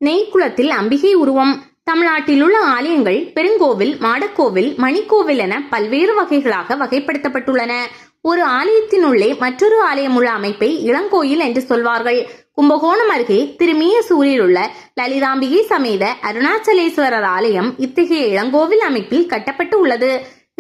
நெய்க்குளத்தில் அம்பிகை உருவம். தமிழ்நாட்டில் உள்ள ஆலயங்கள் பெருங்கோவில், மாடக்கோவில், மணிக்கோவில் என பல்வேறு வகைகளாக வகைப்படுத்தப்பட்டுள்ளன. ஒரு ஆலயத்தினுள்ளே மற்றொரு ஆலயம் உள்ள அமைப்பை இளங்கோயில் என்று சொல்வார்கள். கும்பகோணம் அருகே திருமியசூரில் உள்ள லலிதாம்பிகை சமேத அருணாச்சலேஸ்வரர் ஆலயம் இத்தகைய இளங்கோவில் அமைப்பில் கட்டப்பட்டு உள்ளது.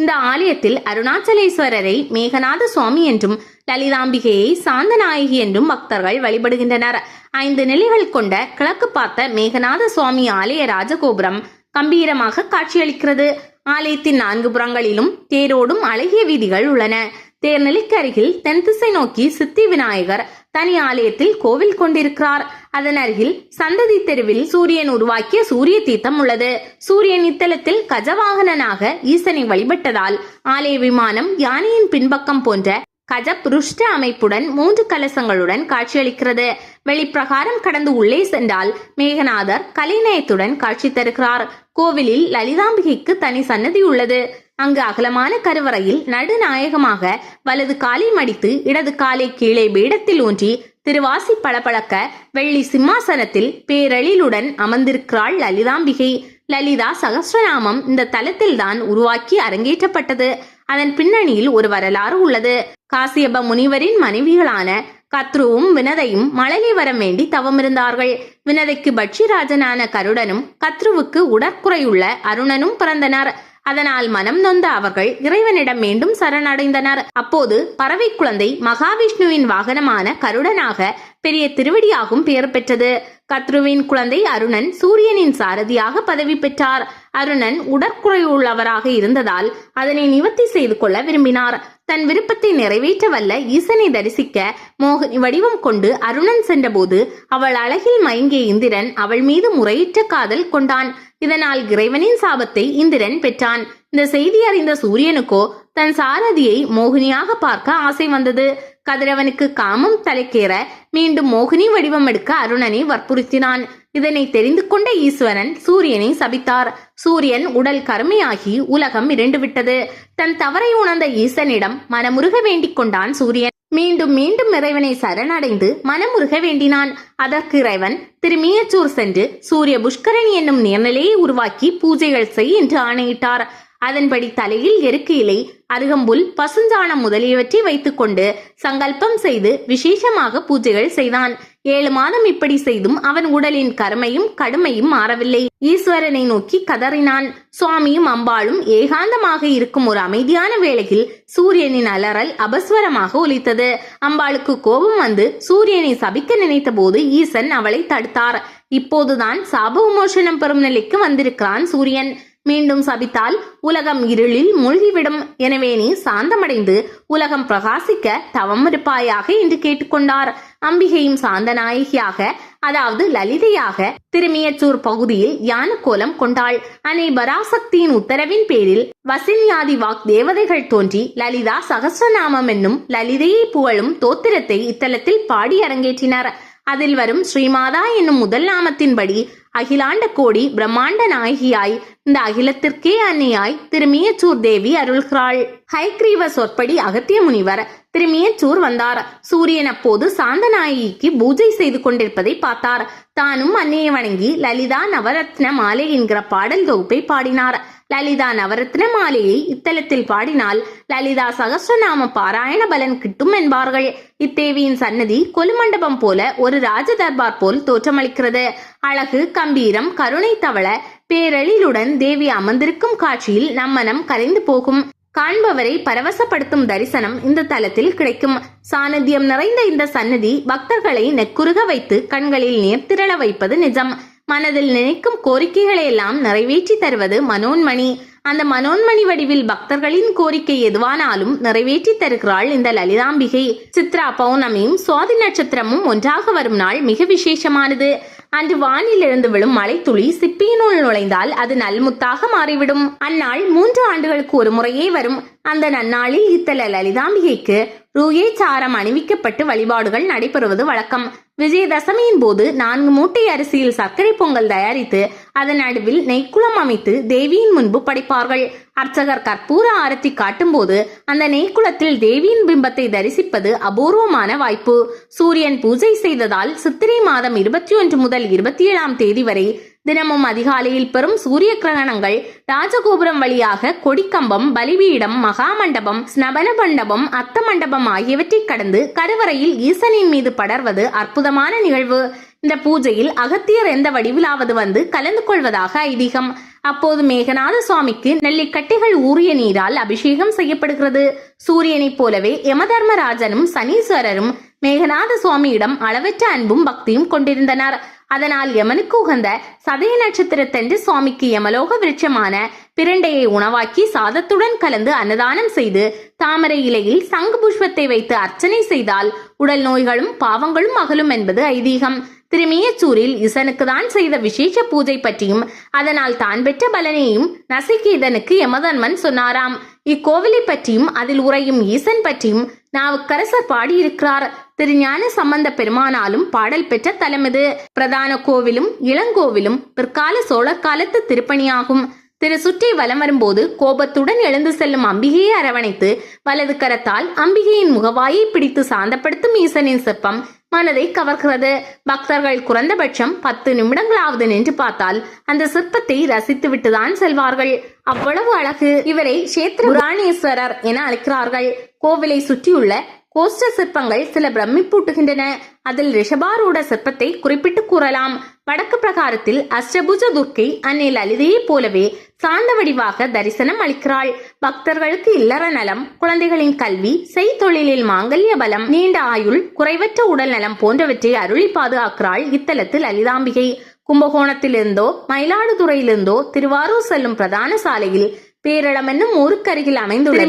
இந்த ஆலயத்தில் அருணாச்சலேஸ்வரரை மேகநாத சுவாமி என்றும் லலிதாம்பிகையை சாந்தநாயகி என்றும் பக்தர்கள் வழிபடுகின்றனர். 5 நிலைகள் கொண்ட கிழக்கு பார்த்த மேகநாத சுவாமி ஆலய ராஜகோபுரம் கம்பீரமாக காட்சியளிக்கிறது. ஆலயத்தின் 4 புறங்களிலும் தேரோடும் அழகிய வீதிகள் உள்ளன. தேர்நிலைக்கு அருகில் தென் திசை நோக்கி சித்தி விநாயகர் தனி ஆலயத்தில் கோவில் கொண்டிருக்கிறார். அதன் அருகில் சந்ததி தெருவில் சூரியன் உருவாக்கிய சூரிய தீர்த்தம் உள்ளது. சூரியன் இத்தலத்தில் கஜவாகனனாக ஈசனை வழிபட்டதால் ஆலய விமானம் யானையின் பின்பக்கம் போன்ற கஜபுருஷ்ட அமைப்புடன் 3 கலசங்களுடன் காட்சியளிக்கிறது. வெளிப்பிரகாரம் கடந்து உள்ளே சென்றால் மேகநாதர் கலைநயத்துடன் காட்சி தருகிறார். கோவிலில் லலிதாம்பிகைக்கு தனி சன்னதி உள்ளது. அங்கு அகலமான கருவறையில் நடுநாயகமாக வலது காலை மடித்து இடது காலை கீழே பீடத்தில் ஊன்றி திருவாசி பளபளக்க வெள்ளி சிம்மாசனத்தில் பேரழிலுடன் அமர்ந்திருக்கிறாள் லலிதாம்பிகை. லலிதா சகஸ்ரநாமம் இந்த தலத்தில் தான் உருவாக்கி அரங்கேற்றப்பட்டது. அதன் பின்னணியில் ஒரு வரலாறு உள்ளது. காசியப முனிவரின் மனைவிகளான கத்ருவும் வினதையும் மழலை வரம் வேண்டி தவமிருந்தார்கள். வினதைக்கு பட்சிராஜனான கருடனும் கத்ருவுக்கு உடற்குறையுள்ள அருணனும் பிறந்தனர். அதனால் மனம் நொந்த அவர்கள் இறைவனிடம் மீண்டும் சரணடைந்தனர். அப்போது பறவை குழந்தை மகாவிஷ்ணுவின் வாகனமான கருடனாக பெரிய திருவடியாகும் பெயர் பெற்றது. கத்ருவின் குழந்தை அருணன் சூரியனின் சாரதியாக பதவி பெற்றார். அருணன் உடற்குறையுள்ளவராக இருந்ததால் அதனை நிவர்த்தி செய்து கொள்ள விரும்பினார். தன் விருப்பத்தை நிறைவேற்ற வல்ல ஈசனை தரிசிக்க மோகினி வடிவம் கொண்டு அருணன் சென்றபோது அவள் அழகில் மயங்கிய இந்திரன் அவள் மீது முறையற்ற காதல் கொண்டான். இதனால் இறைவனின் சாபத்தை இந்திரன் பெற்றான். இந்த செய்தி அறிந்த சூரியனுக்கோ தன் சாரதியை மோகினியாக பார்க்க ஆசை வந்தது. கதிரவனுக்கு காமம் தலைக்கேற மீண்டும் மோகினி வடிவம் எடுக்க அருணனை வற்புறுத்தினான். இதனை தெரிந்து கொண்ட ஈஸ்வரன் சூரியனை சபித்தார். சூரியன் உடல் கருமையாகி உலகம் இருண்டுவிட்டது. தன் தவறை உணர்ந்த ஈசனிடம் மனமுருக வேண்டிக் கொண்டான் சூரியன். மீண்டும் மீண்டும் இறைவனை சரணடைந்து மனமுருக வேண்டினான். அதற்கு இறைவன் திருமியச்சூர் சென்று சூரிய புஷ்கரணி என்னும் நீர்நிலையை உருவாக்கி பூஜைகள் செய் என்று ஆணையிட்டார். அதன்படி தலையில் எருக்கு இலை, அருகம்புல், பசுஞ்சாணம் முதலியவற்றை வைத்துக் கொண்டு சங்கல்பம் செய்து விசேஷமாக பூஜைகள் செய்தான். 7 மாதம் இப்படி செய்தும் அவன் உடலின் கருமையும் கடுமையும் மாறவில்லை. ஈஸ்வரனை நோக்கி கதறினான். சுவாமியும் அம்பாளும் ஏகாந்தமாக இருக்கும் ஒரு அமைதியான வேளையில் சூரியனின் அலறல் அபஸ்வரமாக ஒலித்தது. அம்பாளுக்கு கோபம் வந்து சூரியனை சபிக்க நினைத்த போது ஈசன் அவளை தடுத்தார். இப்போதுதான் சாப விமோசனம் பெறும் நிலைக்கு வந்திருக்கிறான் சூரியன். மீண்டும் சபித்தால் உலகம் இருளில் மூழ்கிவிடும். எனவே நீ சாந்தமடைந்து உலகம் பிரகாசிக்க தவம் இருப்பாயாக என்று கேட்டுக்கொண்டார். அம்பிகையும் சாந்தநாயகியாக, அதாவது லலிதையாக திருமியச்சூர் பகுதியில் யான கோலம் கொண்டாள். அன்னை பராசக்தியின் உத்தரவின் பேரில் வசின்யாதி வாக் தேவதைகள் தோன்றி லலிதா சகஸ்ரநாமம் என்னும் லலிதையை புகழும் தோத்திரத்தை இத்தலத்தில் பாடி அரங்கேற்றினர். அதில் வரும் ஸ்ரீமாதா என்னும் முதல் நாமத்தின்படி அகிலாண்ட கோடி பிரம்மாண்ட நாயகியாய் இந்த அகிலத்திற்கே அன்னையாய் திருமியச்சூர் தேவி அருள்கிறாள். ஹைக்ரீவ சொற்படி அகத்திய முனிவர் திருமியச்சூர் வந்தார். சூரியன் அப்போது சாந்தநாயகிக்கு பூஜை செய்து கொண்டிருப்பதை பார்த்தார். தானும் அன்னையை வணங்கி லலிதா நவரத்ன மாலை என்கிற பாடல் தொகுப்பை பாடினார். லலிதா நவரத்ன மாலையை இத்தலத்தில் பாடினால் லலிதா சகஸ்ரநாம பாராயண பலன் கிட்டும் என்பார்கள். இத்தேவியின் சன்னதி கொலுமண்டபம் போல ஒரு ராஜ தர்பார் போல் தோற்றமளிக்கிறது. அழகு, கம்பீரம், கருணை தவள பேரழிலுடன் தேவி அமர்ந்திருக்கும் காட்சியில் நம்மனம் கரைந்து போகும். காண்பவரை பரவசப்படுத்தும் தரிசனம் இந்த தலத்தில் கிடைக்கும். சாநித்தியம் நிறைந்த இந்த சன்னதி பக்தர்களை நெக்குருக வைத்து கண்களில் நீர் திரள வைப்பது நிஜம். மனதில் நினைக்கும் கோரிக்கைகளை எல்லாம் நிறைவேற்றி தருவது மனோன்மணி. அந்த மனோன்மணி வடிவில் பக்தர்களின் கோரிக்கை எதுவானாலும் நிறைவேற்றி தருகிறாள் இந்த லலிதாம்பிகை. சித்ரா பௌர்ணமியும் சுவாதி நட்சத்திரமும் ஒன்றாக வரும் நாள் மிக விசேஷமானது. அன்று வானில் இருந்து விழும் மழை துளி சிப்பியினுள் நுழைந்தால் அது நல்முத்தாக மாறிவிடும். அந்நாள் 3 ஆண்டுகளுக்கு ஒரு முறையே வரும். அந்த நன்னாளில் இத்தல லலிதாம்பிகைக்கு ரூயே சாரம் அணிவிக்கப்பட்டு வழிபாடுகள் நடைபெறுவது வழக்கம். விஜயதசமியின் போது 4 மூட்டை அரிசியில் சர்க்கரை பொங்கல் தயாரித்து அதன் நடுவில் நெய்க்குளம் அமைத்து தேவியின் முன்பு படைப்பார்கள். அர்ச்சகர் கற்பூர ஆரத்தி காட்டும் போது அந்த நெய்க்குளத்தில் தேவியின் பிம்பத்தை தரிசிப்பது அபூர்வமான வாய்ப்பு. சூரியன் பூஜை செய்ததால் சித்திரை மாதம் 21 முதல் 27ஆம் தேதி வரை தினமும் அதிகாலையில் பெறும் சூரிய கிரகணங்கள் ராஜகோபுரம் வழியாக கொடிக்கம்பம், பலிபீடம், மகாமண்டபம், ஸ்நபன மண்டபம், அத்த மண்டபம் ஆகியவற்றை கடந்து கருவறையில் ஈசனின் மீது படர்வது அற்புதமான நிகழ்வு. இந்த பூஜையில் அகத்தியர் எந்த வடிவிலாவது வந்து கலந்து கொள்வதாக ஐதீகம். அப்போது மேகநாத சுவாமிக்கு நெல்லிக்கட்டைகள் ஊறிய நீரால் அபிஷேகம் செய்யப்படுகிறது. சூரியனைப் போலவே யமதர்மராஜனும் சனீஸ்வரரும் மேகநாத சுவாமியிடம் அளவற்ற அன்பும் பக்தியும் கொண்டிருந்தனர். அதனால் யமனுக்கு உகந்த சதய நட்சத்திரத்தன்று சுவாமிக்கு யமலோக விருட்சமான பிரண்டையை உணவாக்கி சாதத்துடன் கலந்து அன்னதானம் செய்து தாமரை இலையில் சங்கு புஷ்பத்தை வைத்து அர்ச்சனை செய்தால் உடல் நோய்களும் பாவங்களும் அகலும் என்பது ஐதீகம். திருமியச்சூரில் ஈசனுக்கு தான் செய்த விசேஷ பூஜை பற்றியும் அதனால் தான் பெற்ற பலனையும் நசிகேதனுக்கு யமதர்மன் சொன்னாராம். இக்கோவிலை பற்றியும் அதில் உறையும் ஈசன் பற்றியும் நாவுக்கரசர் பாடியிருக்கிறார். திருஞான சம்பந்த பெருமானாலும் பாடல் பெற்ற தலம் இது. பிரதான கோவிலும் இளங்கோவிலும் பிற்கால சோழர் காலத்து திருப்பணியாகும். திரு சுற்றி வலம் வரும்போது கோபத்துடன் எழுந்து செல்லும் அம்பிகையை அரவணைத்து வலது கரத்தால் அம்பிகையின் முகவாயை பிடித்து சாந்தப்படுத்தும் ஈசனின் சிற்பம் மனதை கவர்கிறது. பக்தர்கள் குறைந்தபட்சம் 10 நிமிடங்களாவது நின்று பார்த்தால் அந்த சிற்பத்தை ரசித்து விட்டுதான் செல்வார்கள். அவ்வளவு அழகு. இவரை கஷேத்திர புராணேஸ்வரர் என அழைக்கிறார்கள். கோவிலை சுற்றியுள்ள கோஷ்ட சிற்பங்கள் சில பிரமிப்பூட்டுகின்றன. அதில் ரிஷபாரூட சிற்பத்தை குறிப்பிட்டு கூறலாம். வடக்கு பிரகாரத்தில் அஷ்டபுஜ துர்க்கை அன்னை லலிதையை போலவே சாந்த வடிவாக தரிசனம் அளிக்கிறாள். பக்தர்களுக்கு இல்லற நலம், குழந்தைகளின் கல்வி, செய்தொழிலில் மாங்கல்ய பலம், நீண்ட ஆயுள், குறைவற்ற உடல் நலம் போன்றவற்றை அருளி பாதுகாக்கிறாள் இத்தலத்தில் லலிதாம்பிகை. கும்பகோணத்திலிருந்தோ மயிலாடுதுறையிலிருந்தோ திருவாரூர் செல்லும் பிரதான சாலையில் பேரளம் என்னும் ஊருக்கருகில் அமைந்துள்ள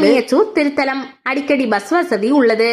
திருத்தலம். அடிக்கடி பஸ் வசதி உள்ளது.